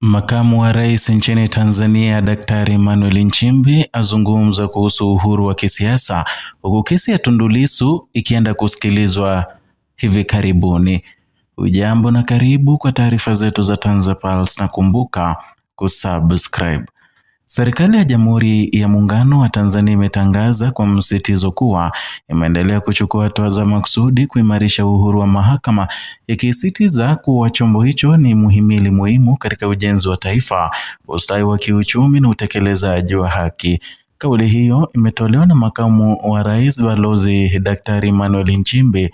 Makamu wa Rais nchini Tanzania Daktari Emmanuel Nchimbi azungumza kuhusu uhuru wa kisiasa huku kesi ya Tundu Lissu ikienda kusikilizwa hivi karibuni. Ujambo na karibu kwa taarifa zetu za TanzaPulse na kumbuka kusubscribe. Serikali ya Jamhuri ya Muungano wa Tanzania imetangaza kwa msisitizo kuwa imeendelea kuchukua hatua za makusudi kuimarisha uhuru wa mahakama, ikisisitiza kuwa chombo hicho ni muhimili muhimu katika ujenzi wa taifa, ustawi wa kiuchumi na utekelezaji wa haki. Kauli hiyo imetolewa na Makamu wa Rais Balozi Daktari Emmanuel Nchimbi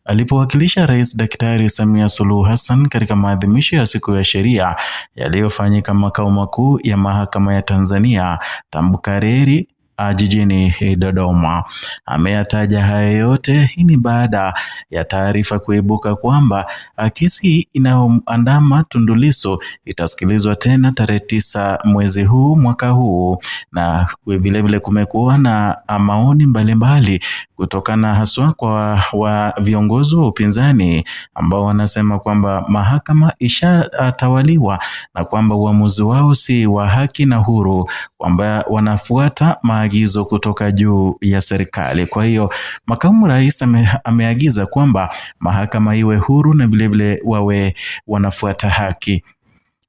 alipowakilisha Rais Daktari Samia Suluhu Hassan katika maadhimisho ya siku ya sheria yaliyofanyika makao makuu ya mahakama ya Tanzania Tambukareli jijini Dodoma. Ameyataja haya yote hii ni baada ya taarifa kuibuka kwamba kesi inayoandama Tundu Lissu itasikilizwa tena tarehe 9 mwezi huu mwaka huu, na vilevile kumekuwa na maoni mbalimbali kutokana haswa kwa viongozi wa upinzani ambao wanasema kwamba mahakama ishatawaliwa na kwamba uamuzi wao si wa haki na huru, kwamba wanafuata maagizo kutoka juu ya serikali. Kwa hiyo Makamu Rais ameagiza kwamba mahakama iwe huru na vilevile wawe wanafuata haki.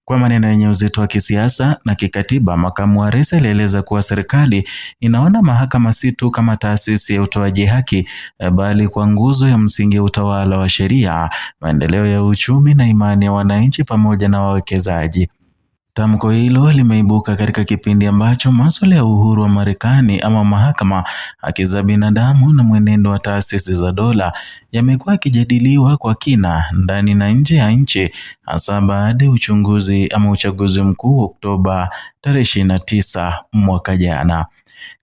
Kwa maneno yenye uzito wa kisiasa na kikatiba, Makamu wa Rais alieleza kuwa serikali inaona mahakama si tu kama taasisi ya utoaji haki, bali kwa nguzo ya msingi ya utawala wa sheria, maendeleo ya uchumi na imani ya wananchi pamoja na wawekezaji. Tamko hilo limeibuka katika kipindi ambacho masuala ya uhuru wa Marekani ama mahakama, haki za binadamu na mwenendo wa taasisi za dola yamekuwa yakijadiliwa kwa kina ndani na nje ya nchi, hasa baada ya uchaguzi mkuu Oktoba tarehe 29 mwaka jana.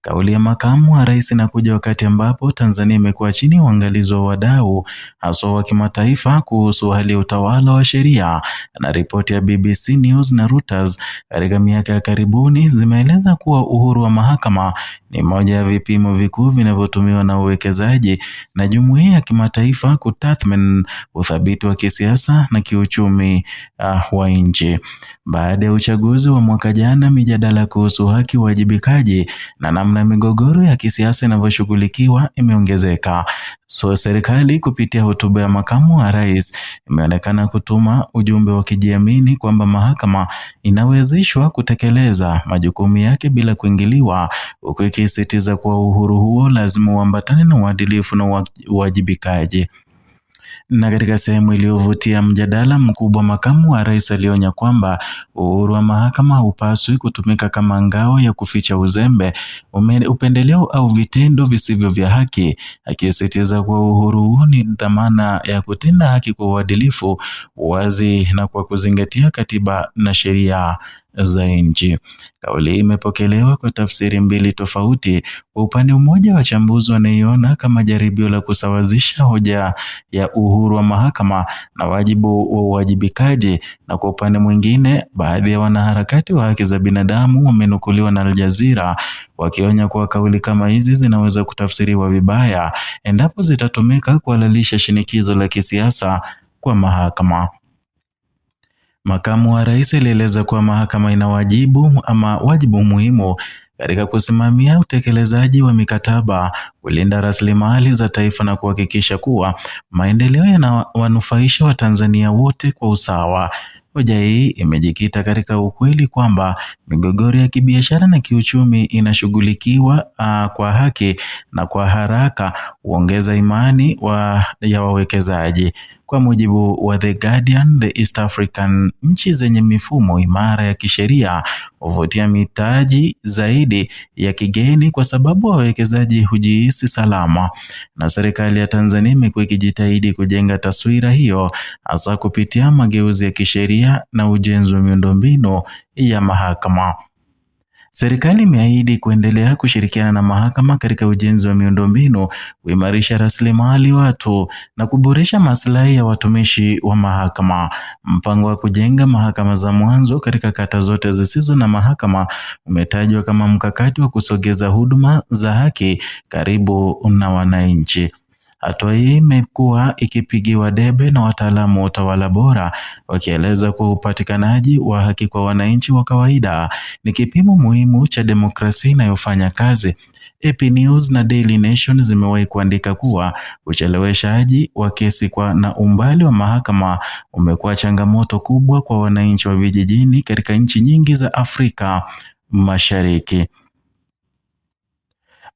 Kauli ya Makamu wa Rais inakuja wakati ambapo Tanzania imekuwa chini ya uangalizi wa wadau hasa wa kimataifa kuhusu hali ya utawala wa sheria, na ripoti ya BBC News na Reuters katika miaka ya karibuni zimeeleza kuwa uhuru wa mahakama ni moja ya vipimo vikuu vinavyotumiwa na uwekezaji na jumuiya ya kimataifa kutathmini uthabiti wa kisiasa na kiuchumi wa nchi. Baada ya uchaguzi wa mwaka jana, mijadala kuhusu haki, uwajibikaji na namna migogoro ya kisiasa inavyoshughulikiwa imeongezeka. Serikali kupitia hotuba ya Makamu wa Rais imeonekana kutuma ujumbe wa kujiamini kwamba mahakama inawezeshwa kutekeleza majukumu yake bila kuingiliwa, huku ikisisitiza kuwa uhuru huo lazima uambatane na uadilifu na uwajibikaji. Na katika sehemu iliyovutia mjadala mkubwa, Makamu wa Rais alionya kwamba uhuru wa mahakama haupaswi kutumika kama ngao ya kuficha uzembe, upendeleo au vitendo visivyo vya haki, akisisitiza kuwa uhuru huu ni dhamana ya kutenda haki kwa uadilifu, wazi na kwa kuzingatia katiba na sheria za nchi. Kauli imepokelewa kwa tafsiri mbili tofauti. Kwa upande mmoja, wachambuzi wanaiona kama jaribio la kusawazisha hoja ya uhuru wa mahakama na wajibu wa uwajibikaji, na kwa upande mwingine, baadhi ya wanaharakati wa haki za binadamu wamenukuliwa na Al Jazeera wakionya kuwa kauli kama hizi zinaweza kutafsiriwa vibaya endapo zitatumika kuhalalisha shinikizo la kisiasa kwa mahakama. Makamu wa Rais alieleza kuwa mahakama ina wajibu muhimu katika kusimamia utekelezaji wa mikataba, kulinda rasilimali za taifa na kuhakikisha kuwa maendeleo yanawanufaisha Watanzania wote kwa usawa. Hoja hii imejikita katika ukweli kwamba migogoro ya kibiashara na kiuchumi inashughulikiwa kwa haki na kwa haraka, huongeza imani ya wawekezaji. Kwa mujibu wa The Guardian, the East African nchi zenye mifumo imara ya kisheria huvutia mitaji zaidi ya kigeni kwa sababu wawekezaji hujihisi salama, na serikali ya Tanzania imekuwa ikijitahidi kujenga taswira hiyo hasa kupitia mageuzi ya kisheria na ujenzi wa miundombinu ya mahakama. Serikali imeahidi kuendelea kushirikiana na mahakama katika ujenzi wa miundombinu, kuimarisha rasilimali watu na kuboresha maslahi ya watumishi wa mahakama. Mpango wa kujenga mahakama za mwanzo katika kata zote zisizo na mahakama umetajwa kama mkakati wa kusogeza huduma za haki karibu na wananchi. Hatua hii imekuwa ikipigiwa debe na wataalamu wa utawala bora, wakieleza kuwa upatikanaji wa haki kwa wananchi wa kawaida ni kipimo muhimu cha demokrasia inayofanya kazi. AP News na Daily Nation zimewahi kuandika kuwa ucheleweshaji wa kesi na umbali wa mahakama umekuwa changamoto kubwa kwa wananchi wa vijijini katika nchi nyingi za Afrika Mashariki.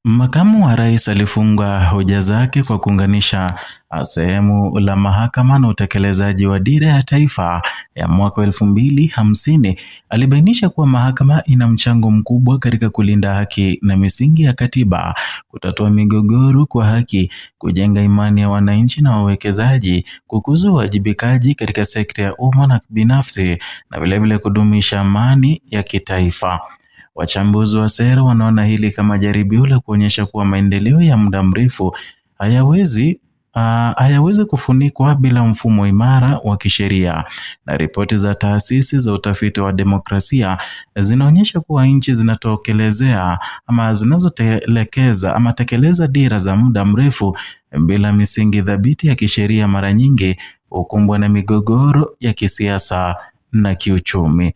Makamu wa rais alifunga hoja zake kwa kuunganisha sehemu la mahakama na utekelezaji wa dira ya taifa ya mwaka 2050. Alibainisha kuwa mahakama ina mchango mkubwa katika kulinda haki na misingi ya katiba, kutatua migogoro kwa haki, kujenga imani ya wananchi na wawekezaji, kukuza uwajibikaji katika sekta ya umma na binafsi, na vilevile kudumisha amani ya kitaifa. Wachambuzi wa sera wanaona hili kama jaribio la kuonyesha kuwa maendeleo ya muda mrefu hayawezi kufunikwa bila mfumo imara wa kisheria. Na ripoti za taasisi za utafiti wa demokrasia zinaonyesha kuwa nchi zinazotekeleza dira za muda mrefu bila misingi thabiti ya kisheria mara nyingi hukumbwa na migogoro ya kisiasa na kiuchumi.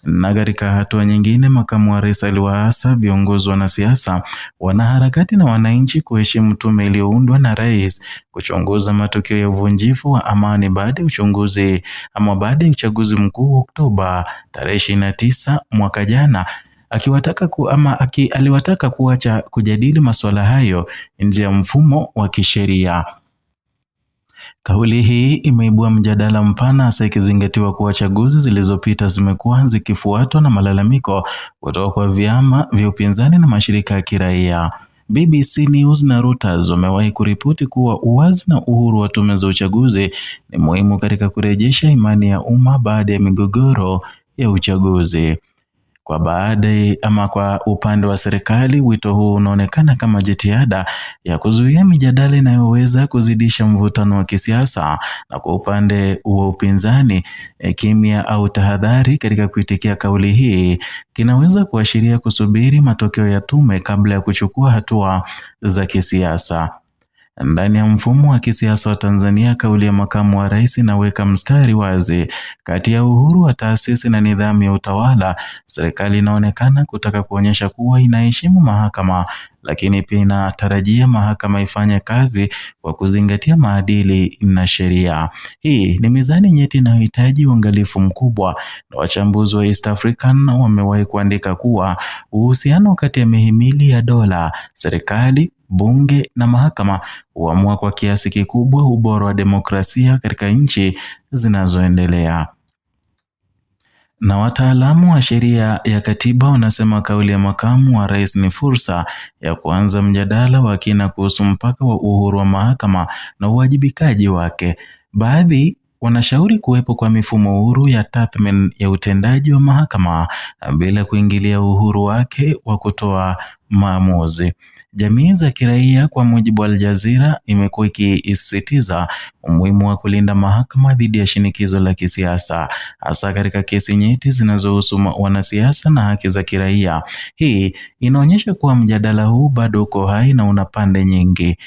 Na katika hatua nyingine, makamu wa rais aliwaasa viongozi wa siasa, wanaharakati na wananchi kuheshimu tume iliyoundwa na rais kuchunguza matukio ya uvunjifu wa amani baada ya uchaguzi mkuu Oktoba tarehe 29 mwaka jana, aliwataka kuacha kujadili masuala hayo nje ya mfumo wa kisheria. Kauli hii imeibua mjadala mpana, hasa ikizingatiwa kuwa chaguzi zilizopita zimekuwa zikifuatwa na malalamiko kutoka kwa vyama vya upinzani na mashirika ya kiraia. BBC News na Reuters wamewahi kuripoti kuwa uwazi na uhuru wa tume za uchaguzi ni muhimu katika kurejesha imani ya umma baada ya migogoro ya uchaguzi. Kwa upande wa serikali, wito huu unaonekana kama jitihada ya kuzuia mijadala inayoweza kuzidisha mvutano wa kisiasa, na kwa upande wa upinzani, kimya au tahadhari katika kuitikia kauli hii kinaweza kuashiria kusubiri matokeo ya tume kabla ya kuchukua hatua za kisiasa. Ndani ya mfumo wa kisiasa wa Tanzania, kauli ya makamu wa rais inaweka mstari wazi kati ya uhuru wa taasisi na nidhamu ya utawala. Serikali inaonekana kutaka kuonyesha kuwa inaheshimu mahakama, lakini pia inatarajia mahakama ifanye kazi kwa kuzingatia maadili na sheria. Hii ni mizani nyeti inayohitaji uangalifu mkubwa, na wachambuzi wa East African wamewahi kuandika kuwa uhusiano kati ya mihimili ya dola, serikali, bunge na mahakama huamua kwa kiasi kikubwa ubora wa demokrasia katika nchi zinazoendelea. Na wataalamu wa sheria ya katiba wanasema kauli ya makamu wa rais ni fursa ya kuanza mjadala wa kina kuhusu mpaka wa uhuru wa mahakama na uwajibikaji wake. Baadhi wanashauri kuwepo kwa mifumo huru ya tathmini ya utendaji wa mahakama bila kuingilia uhuru wake wa kutoa maamuzi. Jamii za kiraia, kwa mujibu wa Al Jazeera, imekuwa ikisisitiza umuhimu wa kulinda mahakama dhidi ya shinikizo la kisiasa, hasa katika kesi nyeti zinazohusu wanasiasa na haki za kiraia. Hii inaonyesha kuwa mjadala huu bado uko hai na una pande nyingi.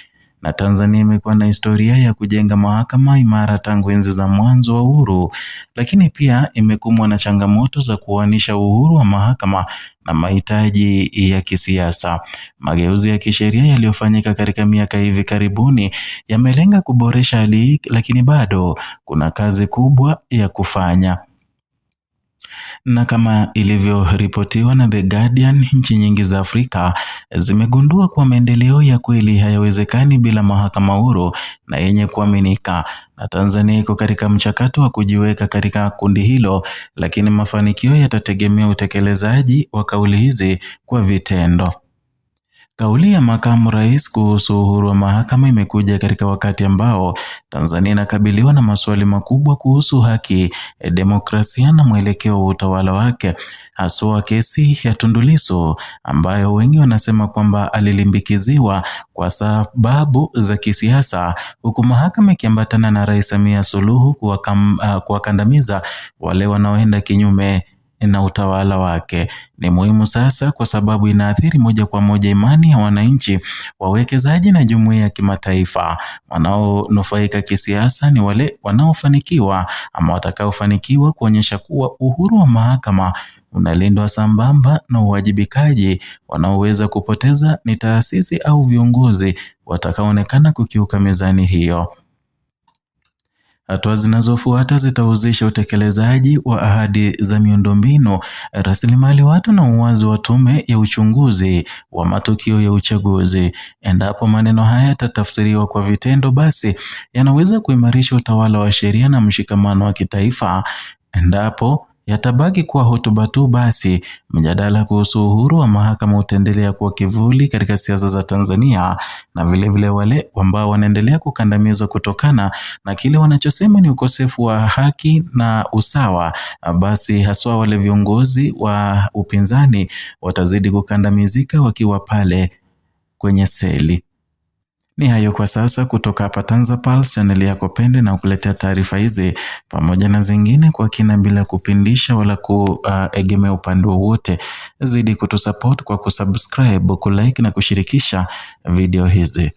Na Tanzania imekuwa na historia ya kujenga mahakama imara tangu enzi za mwanzo wa uhuru, lakini pia imekumbwa na changamoto za kuanisha uhuru wa mahakama na mahitaji ya kisiasa. Mageuzi ya kisheria yaliyofanyika katika miaka hivi karibuni yamelenga kuboresha hali hii, lakini bado kuna kazi kubwa ya kufanya. Na kama ilivyoripotiwa na The Guardian, nchi nyingi za Afrika zimegundua kuwa maendeleo ya kweli hayawezekani bila mahakama huru na yenye kuaminika. Na Tanzania iko katika mchakato wa kujiweka katika kundi hilo, lakini mafanikio yatategemea utekelezaji wa kauli hizi kwa vitendo. Kauli ya makamu rais kuhusu uhuru wa mahakama imekuja katika wakati ambao Tanzania inakabiliwa na maswali makubwa kuhusu haki, demokrasia na mwelekeo wa utawala wake, haswa kesi ya Tundu Lissu ambayo wengi wanasema kwamba alilimbikiziwa kwa sababu za kisiasa, huku mahakama ikiambatana na Rais Samia Suluhu kuwakandamiza wale wanaoenda kinyume na utawala wake. Ni muhimu sasa kwa sababu inaathiri moja kwa moja imani ya wananchi, wawekezaji na jumuiya ya kimataifa. Wanaonufaika kisiasa ni wale wanaofanikiwa ama watakaofanikiwa kuonyesha kuwa uhuru wa mahakama unalindwa sambamba na uwajibikaji. Wanaoweza kupoteza ni taasisi au viongozi watakaoonekana kukiuka mizani hiyo. Hatua zinazofuata zitahusisha utekelezaji wa ahadi za miundombinu, rasilimali watu na uwazi wa tume ya uchunguzi wa matukio ya uchaguzi. Endapo maneno haya yatatafsiriwa kwa vitendo, basi yanaweza kuimarisha utawala wa sheria na mshikamano wa kitaifa. Endapo yatabaki kuwa hotuba tu, basi mjadala kuhusu uhuru wa mahakama utaendelea kuwa kivuli katika siasa za Tanzania, na vilevile wale ambao wanaendelea kukandamizwa kutokana na kile wanachosema ni ukosefu wa haki na usawa, basi haswa wale viongozi wa upinzani watazidi kukandamizika wakiwa pale kwenye seli. Ni hayo kwa sasa kutoka hapa TanzaPulse, channel yako pende na kukuletea taarifa hizi pamoja na zingine kwa kina bila kupindisha wala kuegemea upande wowote. Zidi kutusupport kwa kusubscribe, kulike na kushirikisha video hizi.